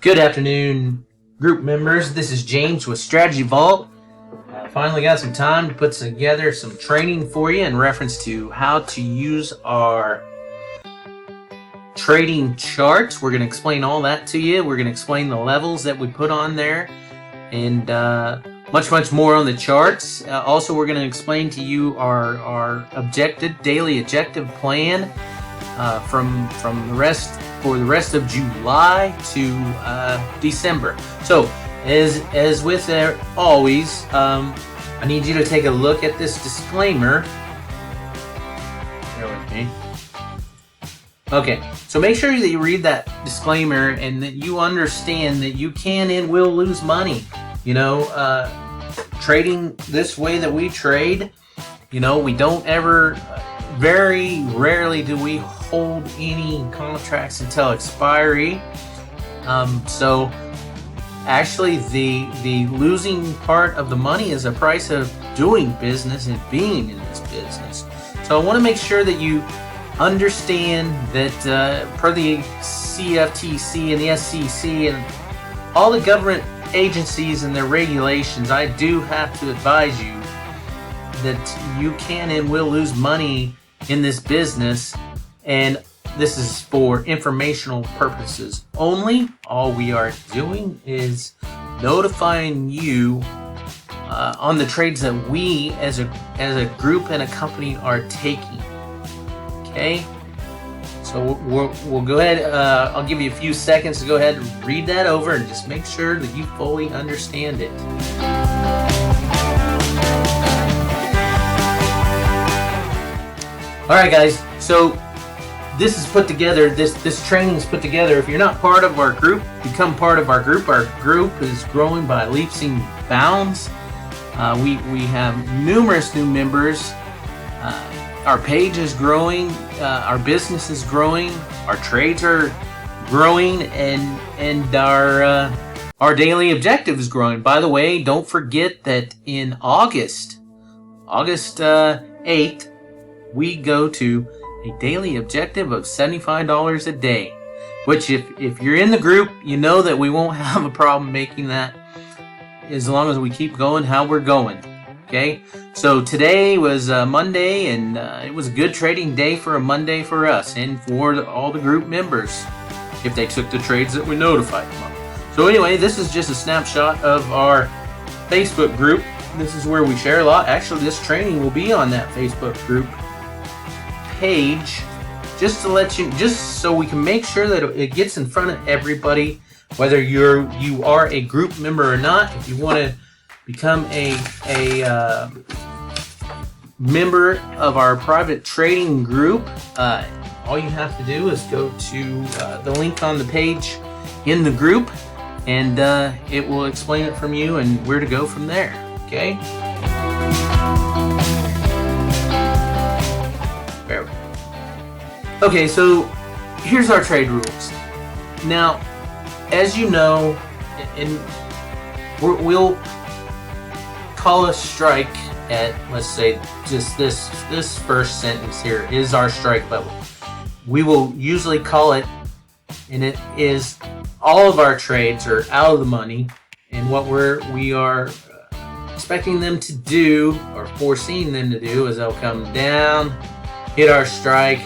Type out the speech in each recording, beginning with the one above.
Good afternoon, group members. This is James with Strategy Vault. Finally got some time to put together some training for you in reference to how to use our trading charts. We're going to explain all that to you. We're going to explain the levels that we put on there and much more on the charts. Also, we're going to explain to you our daily objective plan from the rest of July to December. So, as with always, I need you to take a look at this disclaimer. Bear with me. Okay, so make sure that you read that disclaimer and that you understand that you can and will lose money. You know, trading this way that we trade, you know, we don't ever, very rarely do we hold any contracts until expiry. So actually the losing part of the money is the price of doing business and being in this business. So I want to make sure that you understand that per the CFTC and the SEC and all the government agencies and their regulations, I do have to advise you that you can and will lose money in this business, and this is for informational purposes only. All we are doing is notifying you on the trades that we as a group and a company are taking. Okay, so we'll go ahead. I'll give you a few seconds to go ahead and read that over and just make sure that you fully understand it. All right, guys. So this is put together. This training is put together. If you're not part of our group, become part of our group. Our group is growing by leaps and bounds. We have numerous new members. Our page is growing. Our business is growing. Our trades are growing, and our daily objective is growing. By the way, don't forget that in August 8th, we go to a daily objective of $75 a day, which if you're in the group, you know that we won't have a problem making that as long as we keep going how we're going. Okay, so today was Monday, and it was a good trading day for a Monday for us and for all the group members if they took the trades that we notified them of. So anyway, this is just a snapshot of our Facebook group. This is where we share a lot. Actually, this training will be on that Facebook group page, just so we can make sure that it gets in front of everybody, whether you are a group member or not. If you want to become a member of our private trading group, all you have to do is go to the link on the page in the group, and it will explain it from you and where to go from there. Okay. Okay, so here's our trade rules. Now, as you know, and we'll call a strike at, let's say, just this first sentence here is our strike level. We will usually call it, and it is all of our trades are out of the money, and what we are expecting them to do, or foreseeing them to do, is they'll come down, hit our strike,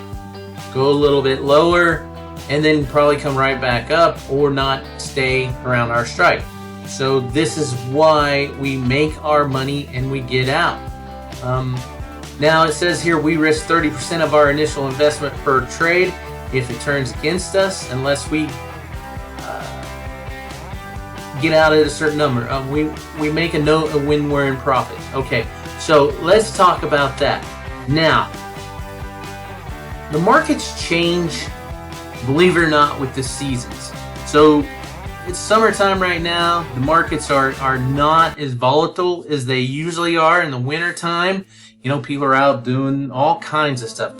go a little bit lower, and then probably come right back up or not stay around our strike. So this is why we make our money and we get out. Now it says here we risk 30% of our initial investment per trade if it turns against us, unless we get out at a certain number. We make a note of when we're in profit. Okay, so let's talk about that. Now, the markets change, believe it or not, with the seasons. So it's summertime right now. The markets are not as volatile as they usually are in the winter time. You know, people are out doing all kinds of stuff.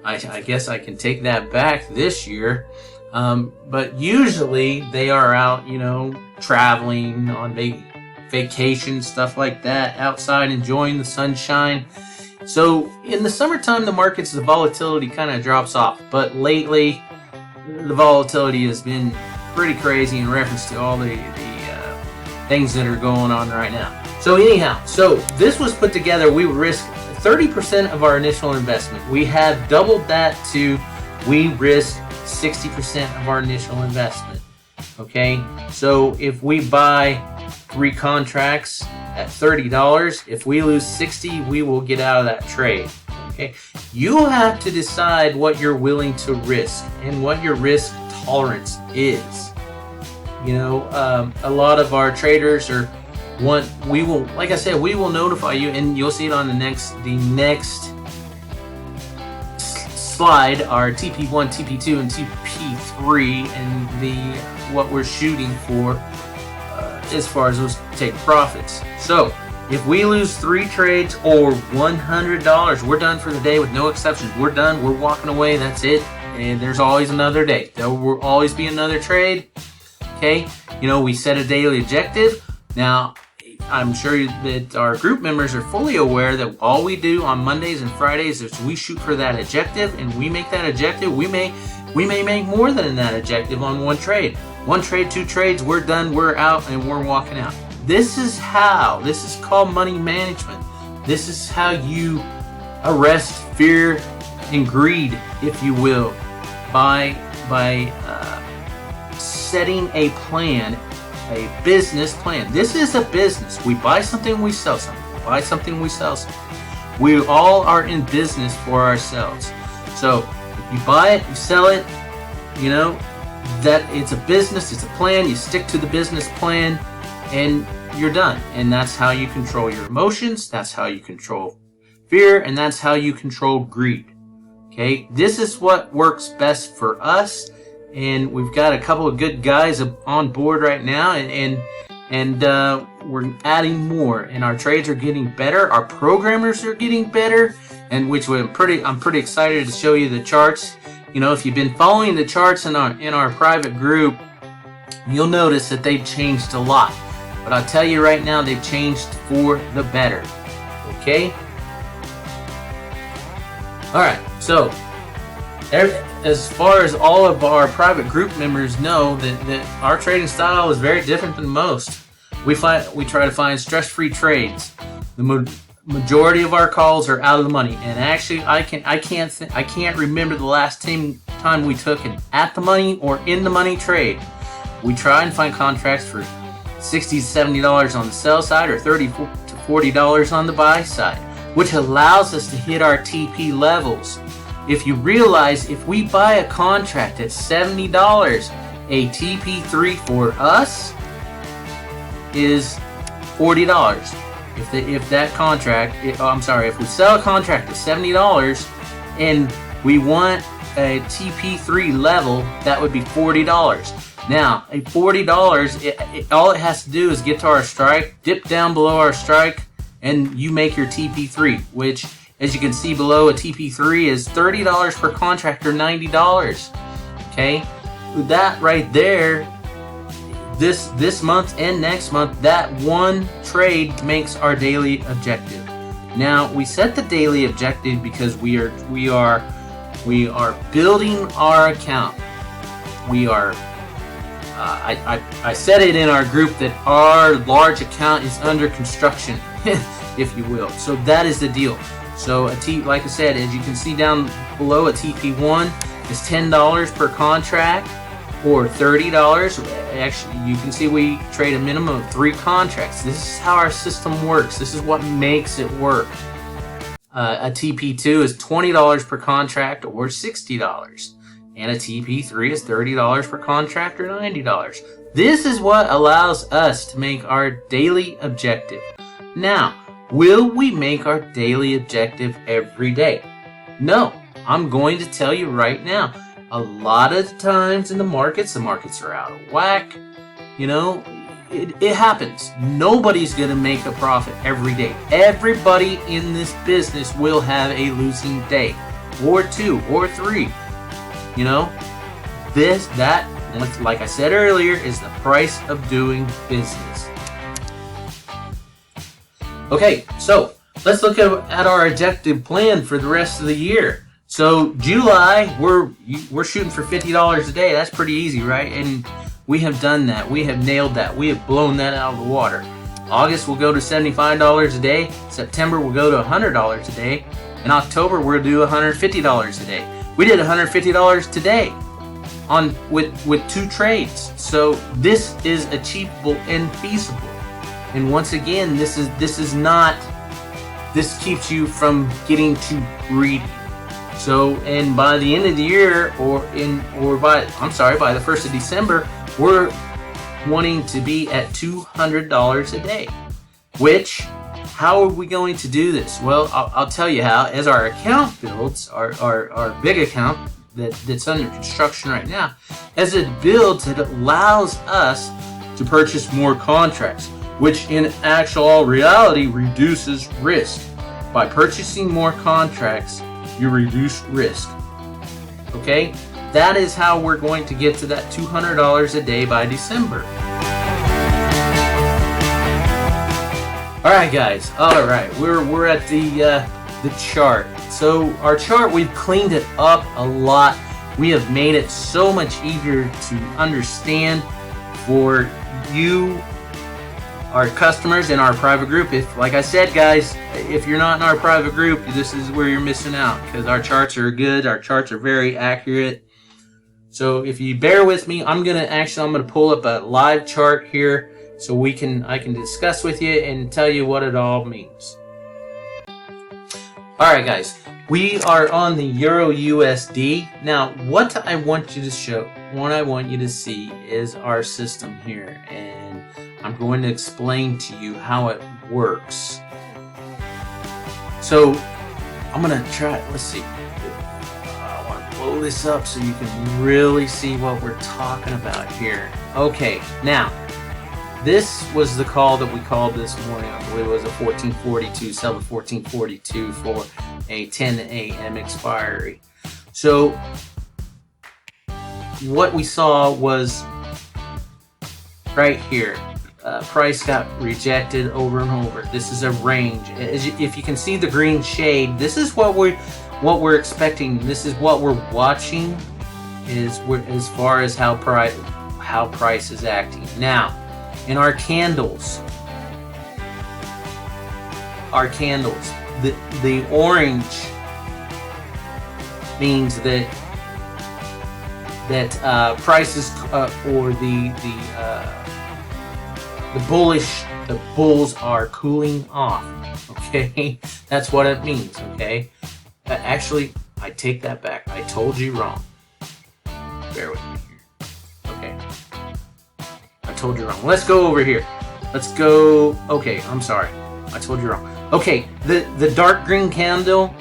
I guess I can take that back this year. But usually they are out, you know, traveling on vacation, stuff like that, outside enjoying the sunshine. So in the summertime, the volatility kind of drops off. But lately, the volatility has been pretty crazy in reference to all the things that are going on right now. So anyhow, so this was put together. We risked 30% of our initial investment. We have doubled that to, we risked 60% of our initial investment. Okay, so if we buy 3 contracts at $30, if we lose 60, we will get out of that trade. Okay, you have to decide what you're willing to risk and what your risk tolerance is. You know, a lot of our traders are we will, like I said, we will notify you, and you'll see it on the next slide, our TP1, TP2, and TP3, and what we're shooting for as far as those take profits. So if we lose 3 trades or $100, we're done for the day with no exceptions. We're done. We're walking away. That's it. And there's always another day. There will always be another trade. Okay. You know, we set a daily objective. Now, I'm sure that our group members are fully aware that all we do on Mondays and Fridays is we shoot for that objective, and we make that objective. We may make more than that objective on one trade. 1 trade, 2 trades, we're done, we're out, and we're walking out. This is called money management. This is how you arrest fear and greed, if you will, by setting a plan, a business plan. This is a business. We buy something, we sell something. We buy something, we sell something. We all are in business for ourselves. So if you buy it, you sell it, you know, that it's a business, it's a plan. You stick to the business plan and you're done. And that's how you control your emotions. That's how you control fear. And that's how you control greed. Okay. This is what works best for us. And we've got a couple of good guys on board right now, and we're adding more, and our trades are getting better. Our programmers are getting better, and I'm pretty excited to show you the charts. You know, if you've been following the charts in our private group, you'll notice that they've changed a lot. But I'll tell you right now, they've changed for the better. Okay? All right, so as far as all of our private group members know, that our trading style is very different than most. We try to find stress-free trades. The majority of our calls are out of the money, and actually, I can't remember the last time we took an at the money or in the money trade. We try and find contracts for $60 to $70 on the sell side, or $30 to $40 on the buy side, which allows us to hit our TP levels. If you realize, if we buy a contract at $70, a TP3 for us is $40. If we sell a contract at $70 and we want a TP3 level, that would be $40. Now, a $40, all it has to do is get to our strike, dip down below our strike, and you make your TP3, which, as you can see below, a TP3 is $30 per contract, or $90. Okay, that right there, this month and next month, that one trade makes our daily objective. Now, we set the daily objective because we are building our account. We are. I said it in our group that our large account is under construction, if you will. So that is the deal. So like I said, as you can see down below, a TP1 is $10 per contract, or $30. Actually, you can see we trade a minimum of 3 contracts. This is how our system works. This is what makes it work. A TP2 is $20 per contract, or $60. And a TP3 is $30 per contract, or $90. This is what allows us to make our daily objective. Now, will we make our daily objective every day? No. I'm going to tell you right now. A lot of the times in the markets are out of whack. You know, it happens. Nobody's going to make a profit every day. Everybody in this business will have a losing day, or 2 or 3. You know, like I said earlier, is the price of doing business. Okay, so let's look at our objective plan for the rest of the year. So July, we're shooting for $50 a day. That's pretty easy, right? And We have done that. We have nailed that. We have blown that out of the water. August will go to $75 a day. September will go to $100 a day. In October, we'll do $150 a day. We did $150 today with 2 trades. So this is achievable and feasible. And once again, this keeps you from getting too greedy. So, and by the end of the year, by the 1st of December, we're wanting to be at $200 a day. Which, how are we going to do this? Well, I'll tell you how. As our account builds, our big account that's under construction right now, as it builds, it allows us to purchase more contracts, which in actual reality reduces risk. By purchasing more contracts, you reduce risk. Okay? That is how we're going to get to that $200 a day by December. All right, guys. All right, we're at the chart. So our chart, we've cleaned it up a lot. We have made it so much easier to understand for you, our customers in our private group. If, like I said, guys, if you're not in our private group, this is where you're missing out, because our charts are good. Our charts are very accurate. So if you bear with me, I'm gonna pull up a live chart here so I can discuss with you and tell you what it all means. All right, guys, we are on the Euro USD. Now, what I want you to see is our system here, and I'm going to explain to you how it works. So I'm gonna try, let's see. I want to blow this up so you can really see what we're talking about here. Okay, now, this was the call that we called this morning. I believe it was a 1442, sell the 1442 for a 10 a.m. expiry. So what we saw was right here. Price got rejected over and over. This is a range. If you can see the green shade, this is what we're expecting. This is what we're watching, as far as how price is acting. Now, in our candles, the orange means that prices or the bulls are cooling off. Okay, that's what it means. Okay, actually, I take that back. I told you wrong. Bear with me here. Okay, I told you wrong. Let's go over here. Let's go. Okay, I'm sorry. I told you wrong. Okay, the dark green candle.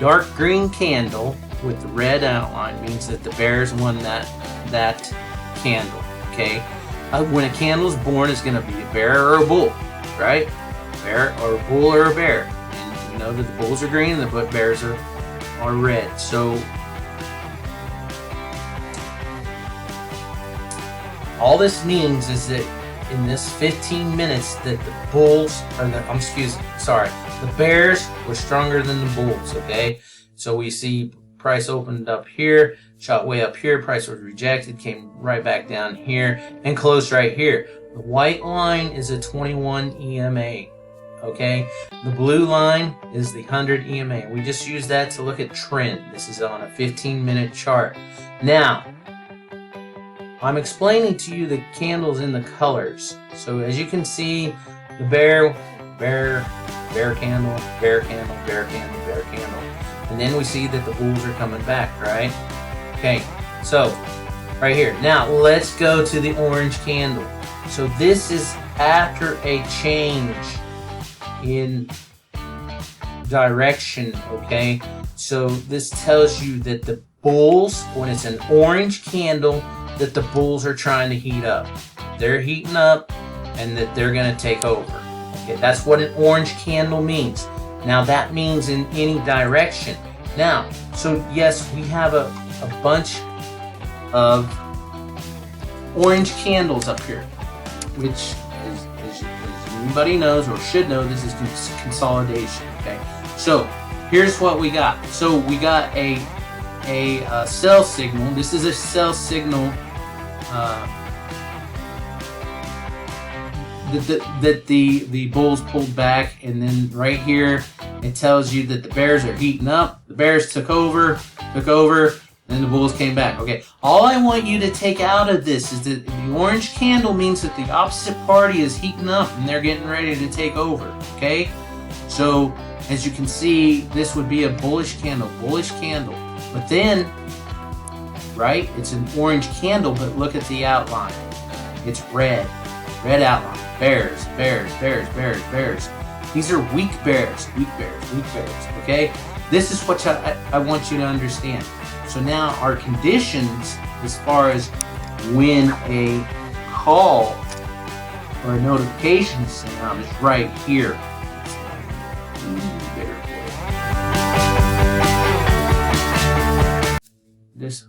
Dark green candle with the red outline means that the bears won that candle. Okay, when a candle is born, it's going to be a bear or a bull, right? Bear or a bull or a bear. And we know that the bulls are green and the bears are red. So all this means is that in this 15 minutes that the bears were stronger than the bulls. Okay, so we see price opened up here, shot way up here, price was rejected, came right back down here, and closed right here. The white line is a 21 EMA. Okay, the blue line is the 100 EMA. We just use that to look at trend. This is on a 15-minute chart. Now, I'm explaining to you the candles in the colors. So as you can see, the bear candle, bear candle, bear candle, bear candle. And then we see that the bulls are coming back, right? Okay, so right here. Now let's go to the orange candle. So this is after a change in direction, okay? So this tells you that the bulls, when it's an orange candle, that the bulls are trying to heat up. They're heating up and that they're going to take over. Okay, that's what an orange candle means. Now that means in any direction. Now, so yes, we have a bunch of orange candles up here, which as anybody knows or should know, this is consolidation. Okay, so here's what we got. So we got a a sell signal. This is a sell signal that the bulls pulled back, and then right here it tells you that the bears are heating up. The bears took over, then the bulls came back. Okay, all I want you to take out of this is that the orange candle means that the opposite party is heating up and they're getting ready to take over. Okay, so as you can see, this would be a bullish candle. But then, right, it's an orange candle, but look at the outline. It's red outline. Bears. These are weak bears. Okay, this is what I want you to understand. So now our conditions, as far as when a call or a notification is sent out, is right here. This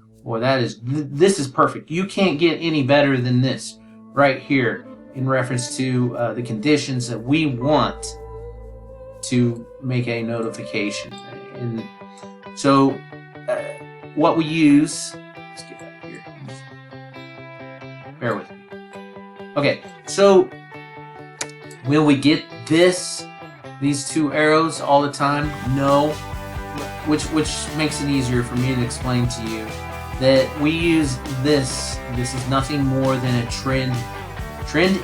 is perfect. You can't get any better than this right here in reference to the conditions that we want to make a notification. And so what we use, let's get back here. Bear with me. Okay, so will we get these two arrows all the time? No. Which makes it easier for me to explain to you that we use this. This is nothing more than a trend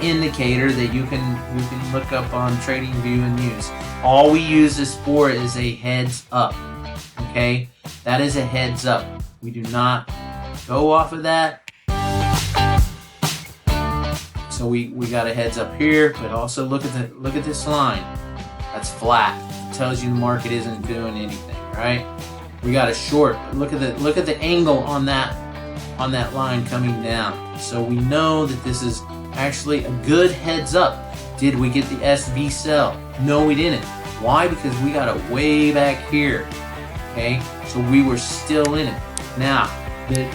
indicator that you can look up on TradingView and use. All we use this for is a heads up. Okay, that is a heads up. We do not go off of that. So we got a heads up here, but also look at this line. That's flat. It tells you the market isn't doing anything, right? We got a short. Look at the angle on that line coming down. So we know that this is actually a good heads up. Did we get the SV sell? No, we didn't. Why? Because we got it way back here. Okay, so we were still in it. Now the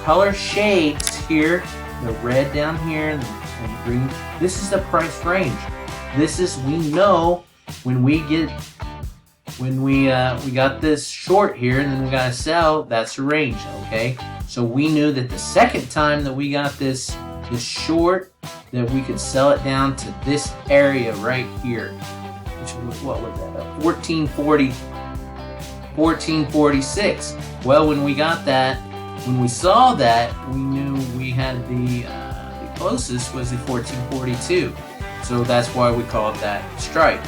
color shades here, the red down here and the green. This is the price range. This is, we know when we got this short here and then we got to sell, that's the range. Okay, so we knew that the second time that we got this short, that we could sell it down to this area right here, which was, what was that, 1446. Well, when we got that, when we saw that, we knew we had the closest was the 1442. So that's why we called that strike.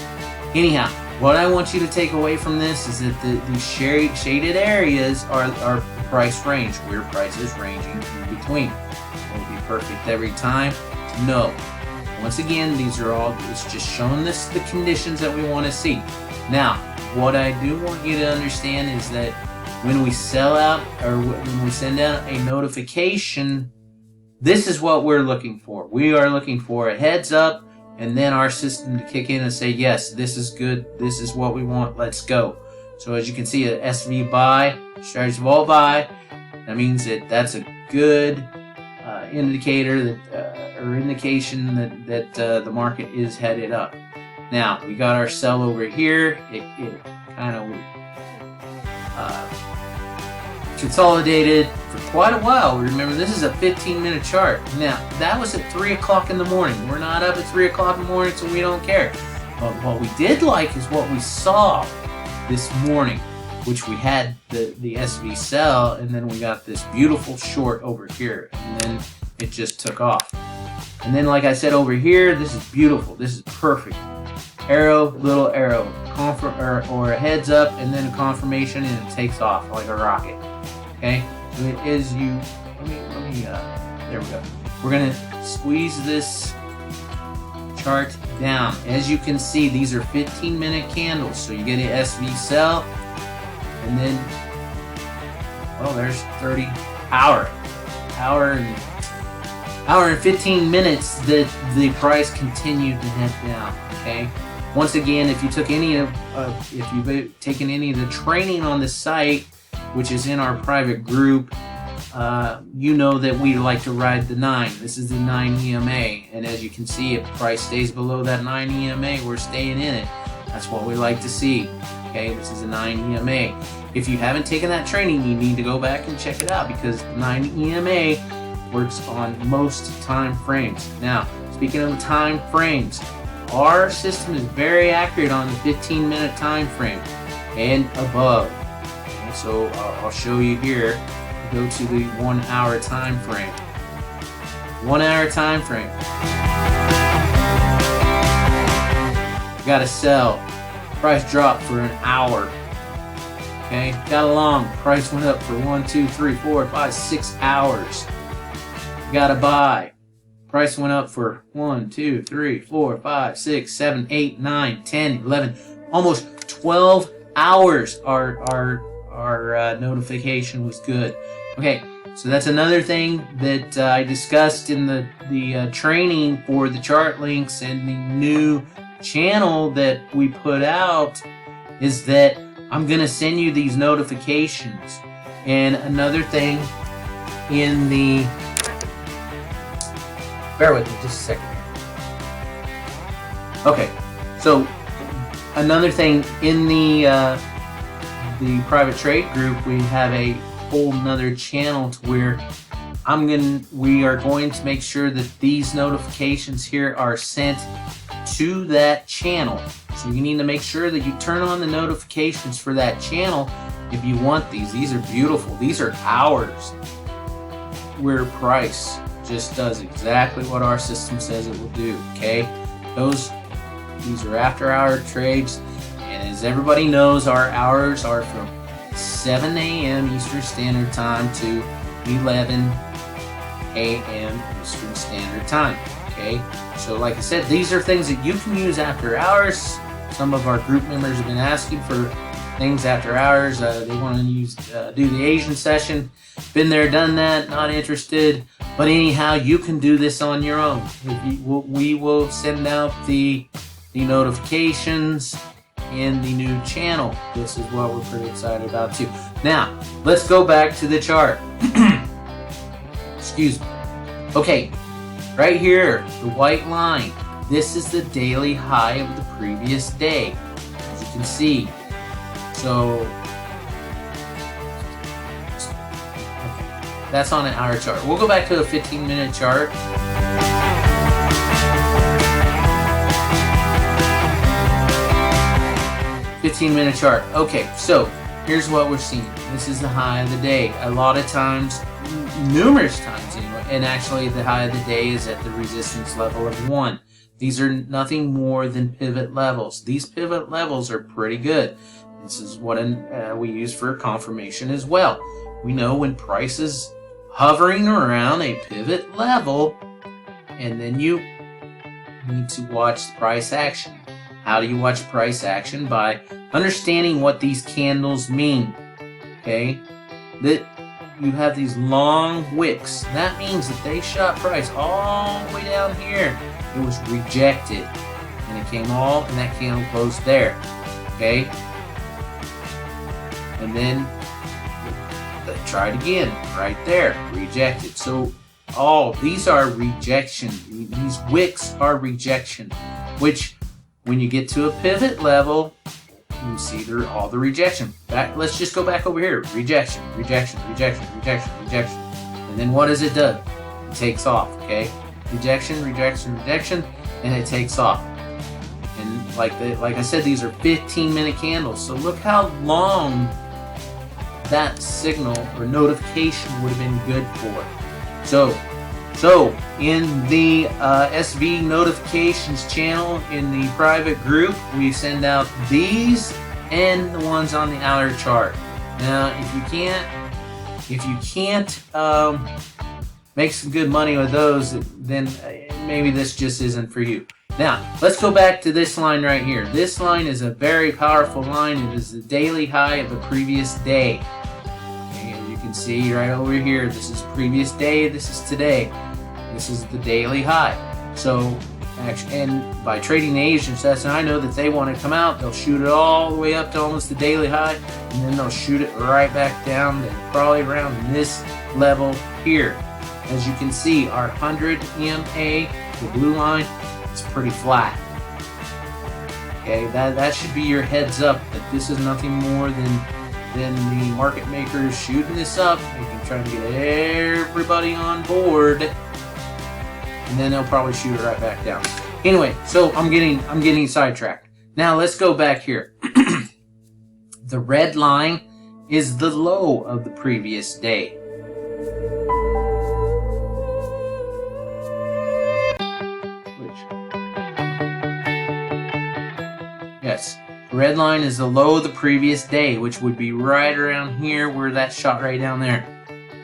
Anyhow, what I want you to take away from this is that the shaded areas are the price range, where price is ranging in between. Will it be perfect every time? No. Once again, these are all, it's just showing us the conditions that we want to see. Now, what I do want you to understand is that when we sell out, or when we send out a notification, this is what we're looking for. We are looking for a heads up, and then our system to kick in and say, yes, this is good, this is what we want, let's go. So as you can see, a SV buy, strategy vol buy, that means that that's a good indicator that or indication that the market is headed up. Now we got our sell over here. It kind of consolidated for quite a while. Remember, this is a 15-minute chart. Now that was at 3 o'clock in the morning. We're not up at 3 o'clock in the morning, so we don't care. But what we did like is what we saw this morning, which we had the SV sell, and then we got this beautiful short over here, and then it just took off. And then, like I said, over here, this is beautiful. This is perfect. Arrow, little arrow, or a heads up, and then a confirmation, and it takes off like a rocket. Okay, so it is you. Let me. There we go. We're gonna squeeze this chart down. As you can see, these are 15-minute candles. So you get an SV sell, and then, well, there's 30 hour and 15 minutes that the price continued to head down. Okay. Once again, if you took any of, if you've taken any of the training on the site, which is in our private group, you know that we like to ride the 9. This is the 9 EMA, and as you can see, if the price stays below that 9 EMA, we're staying in it. That's what we like to see. Okay, this is a 9 EMA. if you haven't taken that training, you need to go back and check it out, because 9 EMA works on most time frames. Now, speaking of time frames, our system is very accurate on the 15-minute time frame and above. Okay, so I'll show you here. Go to the 1 hour time frame. 1 hour time frame. You gotta sell. Price dropped for an hour. Okay, got a long. Price went up for 1, 2, 3, 4, 5, 6 hours. You gotta buy. Price went up for 1, 2, 3, 4, 5, 6, 7, 8, 9, 10, 11, almost 12 hours. Our notification was good. Okay, so that's another thing that I discussed in the training for the chart links and the new channel that we put out, is that I'm gonna send you these notifications. And another thing in the, bear with me just a second here. Okay, so another thing in the private trade group, we have a whole nother channel to where we are going to make sure that these notifications here are sent to that channel. So you need to make sure that you turn on the notifications for that channel if you want these. These are beautiful. These are hours where price just does exactly what our system says it will do. Okay, these are after hour trades, and as everybody knows, our hours are from 7 a.m. Eastern Standard Time to 11 a.m. Eastern Standard Time. Okay, so like I said, these are things that you can use after hours. Some of our group members have been asking for things after hours. They want to do the Asian session. Been there, done that, not interested. But anyhow, you can do this on your own. We will send out the notifications in the new channel. This is what we're pretty excited about too. Now, let's go back to the chart. Excuse me. Okay, right here, the white line. This is the daily high of the previous day, as you can see. So, that's on an hour chart. We'll go back to a 15-minute chart. $15-minute chart. Okay, so here's what we're seeing. This is the high of the day. A lot of times, numerous times anyway, and actually the high of the day is at the resistance level of 1. These are nothing more than pivot levels. These pivot levels are pretty good. This is what we use for confirmation as well. We know when price is hovering around a pivot level, and then you need to watch the price action. How do you watch price action? By understanding what these candles mean. Okay? That you have these long wicks. That means that they shot price all the way down here. It was rejected. And it came all, and that candle closed there. Okay? And then they tried again, right there, rejected. So these are rejection. These wicks are rejection, which when you get to a pivot level, you see all the rejection. Let's just go back over here. Rejection, rejection, rejection, rejection, rejection. And then what does it do? It takes off, okay? Rejection, rejection, rejection, and it takes off. And like I said, these are 15-minute candles. So look how long that signal or notification would have been good for. So in the SV notifications channel in the private group, we send out these and the ones on the hour chart. Now, if you can't make some good money with those, then maybe this just isn't for you. Now, let's go back to this line right here. This line is a very powerful line. It is the daily high of the previous day. Okay, as you can see right over here, this is previous day, this is today. This is the daily high. So, actually, and by trading the Asian session, I know that they want to come out, they'll shoot it all the way up to almost the daily high, and then they'll shoot it right back down, and probably around this level here. As you can see, our 100 EMA, the blue line, is pretty flat. Okay, that should be your heads up that this is nothing more than then the market maker is shooting this up, trying to get everybody on board, and then they'll probably shoot it right back down. Anyway, so I'm getting sidetracked. Now let's go back here. The red line is the low of the previous day. Yes, the red line is the low of the previous day, which would be right around here where that shot right down there.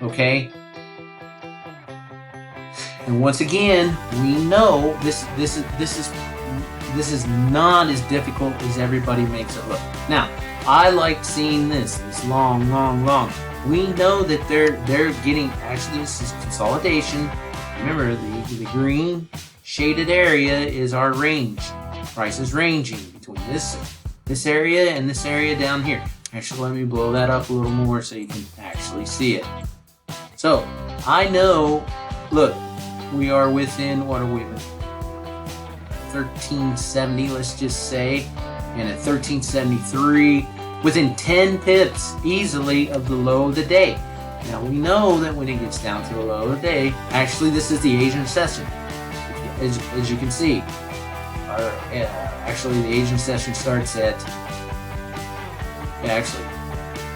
Okay? And once again, we know this is not as difficult as everybody makes it look. Now, I like seeing this long. We know that they're getting, actually this is consolidation. Remember, the green shaded area is our range. Price is ranging between this area and this area down here. Actually, let me blow that up a little more so you can actually see it. So, I know, look, we are within, what are we with? 1370, let's just say, and at 1373, within 10 pips easily of the low of the day. Now we know that when it gets down to the low of the day, actually this is the Asian session, as you can see. Actually the Asian session starts at,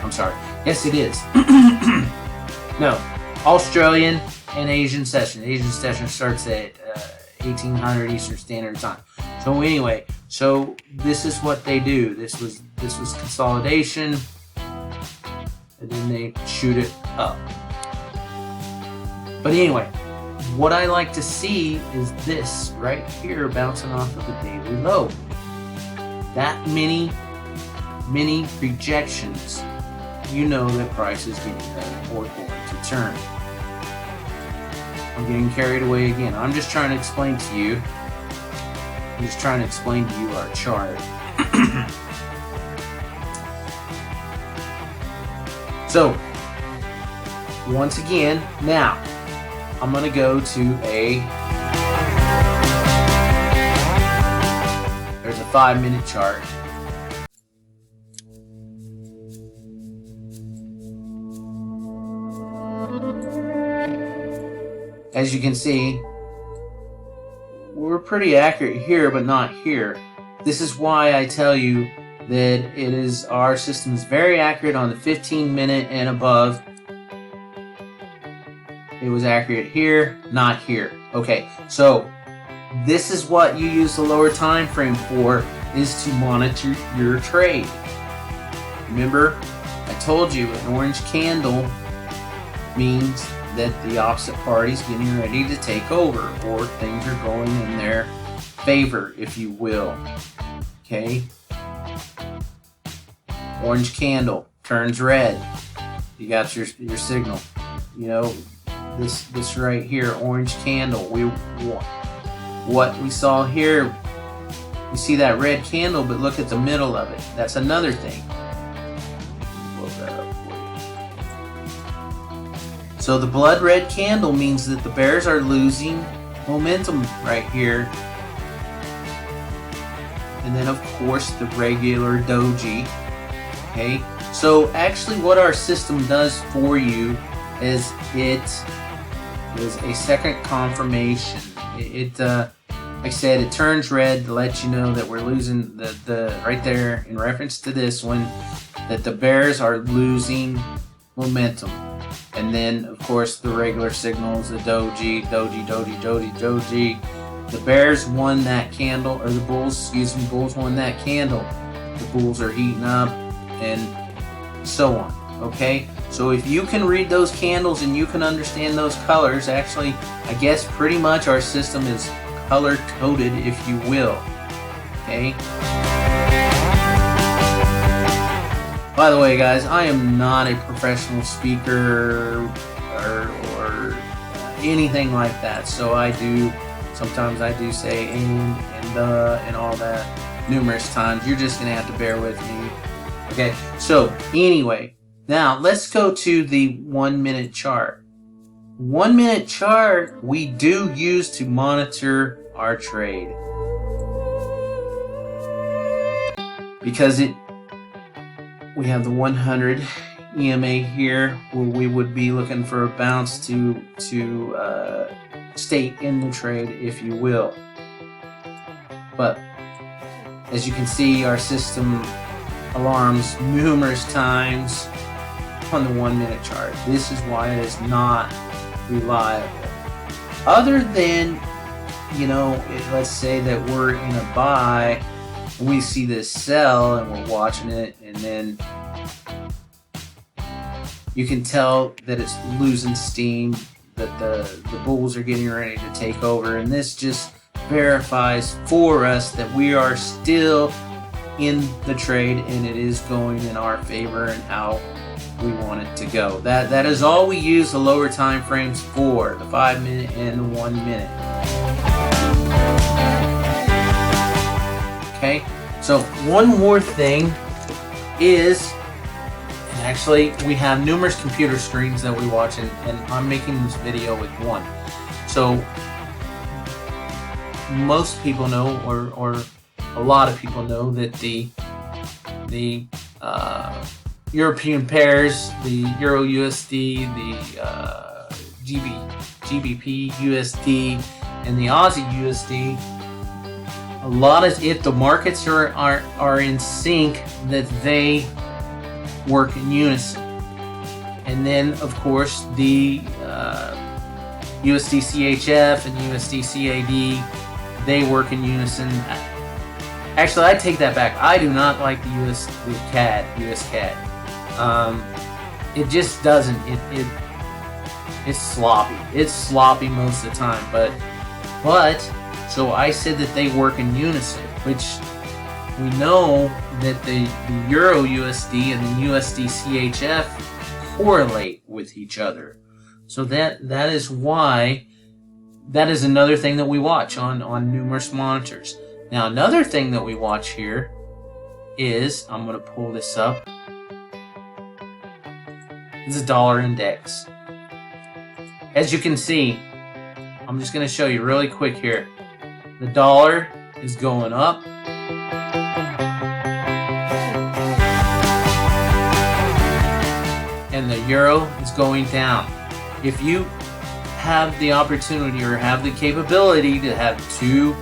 I'm sorry, yes it is. No, Australian and Asian session. Asian session starts at 1800 Eastern Standard Time. So anyway, so this is what they do. This was consolidation, and then they shoot it up. But anyway, what I like to see is this right here bouncing off of the daily low. That many rejections, you know that price is getting ready or going to turn. I'm getting carried away again. I'm just trying to explain to you. I'm just trying to explain to you our chart. So, once again, now I'm going to go to there's a 5-minute chart. As you can see, we're pretty accurate here, but not here. This is why I tell you that our system is very accurate on the 15-minute and above. It was accurate here, not here. Okay, so this is what you use the lower time frame for, is to monitor your trade. Remember, I told you an orange candle means that the opposite party's getting ready to take over, or things are going in their favor, if you will. Okay? Orange candle turns red. You got your signal. You know, this right here, orange candle. What we saw here, we see that red candle, but look at the middle of it. That's another thing. So the blood red candle means that the bears are losing momentum right here. And then of course the regular doji. Okay, so actually what our system does for you is it is a second confirmation. Like I said, it turns red to let you know that we're losing the right there in reference to this one, that the bears are losing momentum. And then, of course, the regular signals, the doji. The bears won that candle, or the bulls won that candle. The bulls are heating up, and so on. Okay? So if you can read those candles and you can understand those colors, actually, I guess pretty much our system is color-coded, if you will. Okay? By the way, guys, I am not a professional speaker or anything like that. So sometimes I do say and all that numerous times. You're just going to have to bear with me. Okay, so anyway, now let's go to the 1-minute chart. 1-minute chart we do use to monitor our trade. Because we have the 100 EMA here, where we would be looking for a bounce to stay in the trade, if you will. But as you can see, our system alarms numerous times on the 1 minute chart. This is why it is not reliable. Other than, you know, let's say that we're in a buy, we see this sell and we're watching it, and then you can tell that it's losing steam, that the bulls are getting ready to take over, and this just verifies for us that we are still in the trade and it is going in our favor and how we want it to go. That is all we use the lower time frames for, the 5 minute and the 1 minute. Okay, so one more thing is, and actually we have numerous computer screens that we watch, and I'm making this video with one. So most people know, or a lot of people know, that the European pairs, the Euro USD, the GBP USD, and the Aussie USD, a lot of, if the markets are in sync, that they work in unison. And then of course the USD CHF and USD CAD, they work in unison. Actually, I take that back. I do not like the US CAD. It just doesn't. It's sloppy. It's sloppy most of the time. But so I said that they work in unison, which we know that the Euro USD and the USD CHF correlate with each other. So that is why, that is another thing that we watch on numerous monitors. Now, another thing that we watch here is, I'm going to pull this up, is the dollar index. As you can see, I'm just going to show you really quick here. The dollar is going up. And the euro is going down. If you have the opportunity or have the capability to have two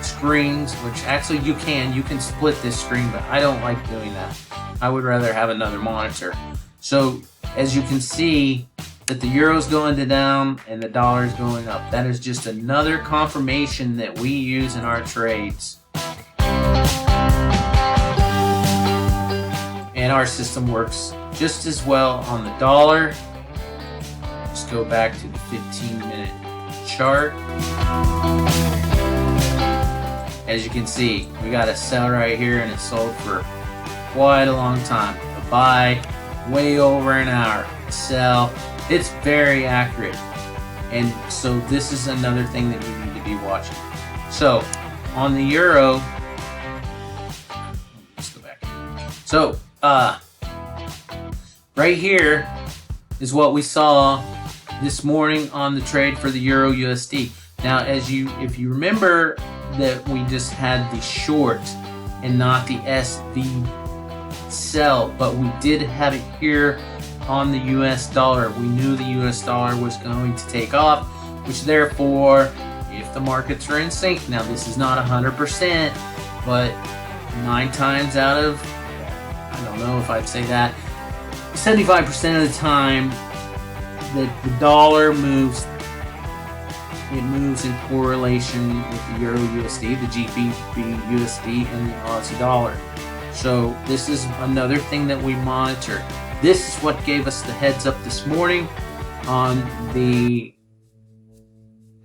screens, which actually you can split this screen, but I don't like doing that. I would rather have another monitor. So as you can see that the euro's going down and the dollar is going up. That is just another confirmation that we use in our trades. And our system works just as well on the dollar. Let's go back to the 15-minute chart. As you can see, we got a sell right here, and it sold for quite a long time. A buy, way over an hour. A sell, it's very accurate. And so this is another thing that you need to be watching. So on the euro, let's go back. So right here is what we saw this morning on the trade for the Euro USD. Now, if you remember that we just had the short and not the SV sell, but we did have it here on the US dollar. We knew the US dollar was going to take off, which therefore, if the markets are in sync, now this is not 100%, but 9 times out of, I don't know if I'd say that, 75% of the time that the dollar moves, it moves in correlation with the Euro USD, the GBP USD, and the Aussie dollar. So this is another thing that we monitor. This is what gave us the heads up this morning on the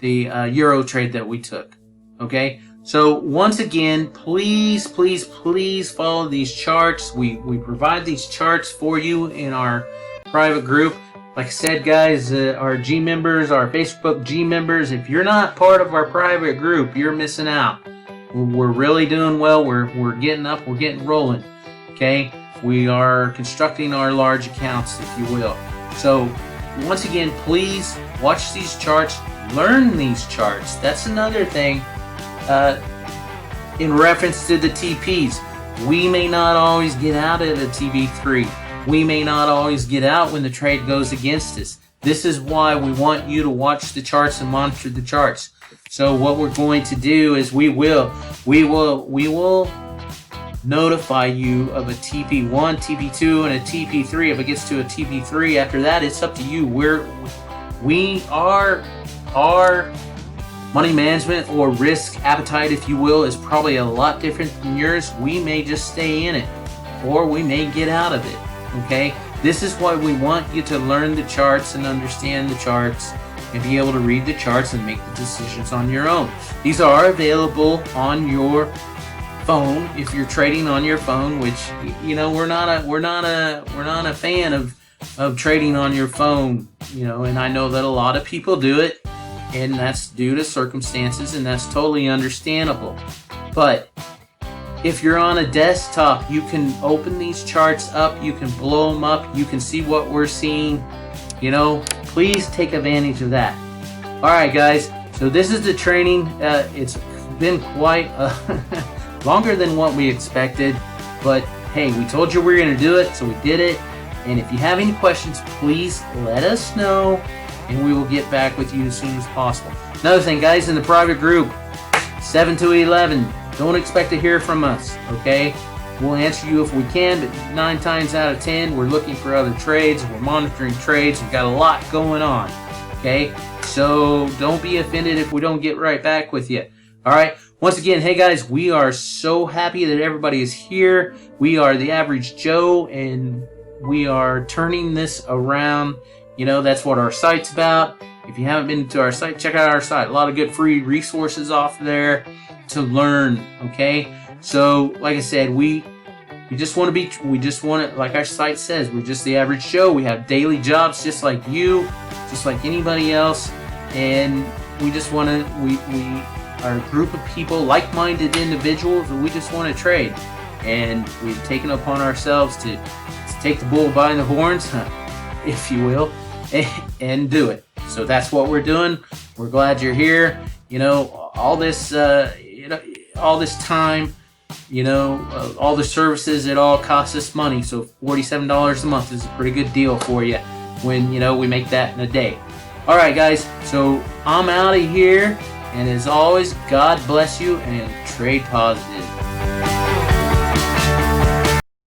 Euro trade that we took. Okay, so once again, please follow these charts. We provide these charts for you in our private group. Like I said, guys, our G members, our Facebook G members, if you're not part of our private group, you're missing out. We're really doing well. We're getting up. We're getting rolling. Okay, we are constructing our large accounts, if you will. So once again, please watch these charts, learn these charts. That's another thing in reference to the TPs. We may not always get out at a TB3. We may not always get out when the trade goes against us. This is why we want you to watch the charts and monitor the charts. So what we're going to do is we will notify you of a TP1, TP2, and a TP3. If it gets to a TP3 after that, it's up to you. Our money management or risk appetite, if you will, is probably a lot different than yours. We may just stay in it, or we may get out of it. Okay? This is why we want you to learn the charts and understand the charts and be able to read the charts and make the decisions on your own. These are available on your phone if you're trading on your phone, which, you know, we're not a fan of trading on your phone, you know, and I know that a lot of people do it, and that's due to circumstances, and that's totally understandable. But if you're on a desktop, you can open these charts up, you can blow them up, you can see what we're seeing. You know, please take advantage of that. All right, guys, so this is the training. It's been quite longer than what we expected, but hey, we told you we were going to do it, so we did it. And if you have any questions, please let us know, and we will get back with you as soon as possible. Another thing, guys, in the private group, 7 to 11, don't expect to hear from us, okay? We'll answer you if we can, but 9 times out of 10, we're looking for other trades. We're monitoring trades. We've got a lot going on, okay? So don't be offended if we don't get right back with you, all right? Once again, hey, guys, we are so happy that everybody is here. We are the Average Joe, and we are turning this around. You know, that's what our site's about. If you haven't been to our site, check out our site. A lot of good free resources off there to learn, okay? So, like I said, we just want to, like our site says, we're just the average Joe. We have daily jobs just like you, just like anybody else, and we just want to, we are a group of people, like-minded individuals, and we just want to trade. And we've taken upon ourselves to take the bull by the horns, if you will, and do it. So that's what we're doing. We're glad you're here. You know, all this time, you know, all the services, it all costs us money. So $47 a month is a pretty good deal for you when, you know, we make that in a day. All right, guys. So I'm out of here. And as always, God bless you and trade positive.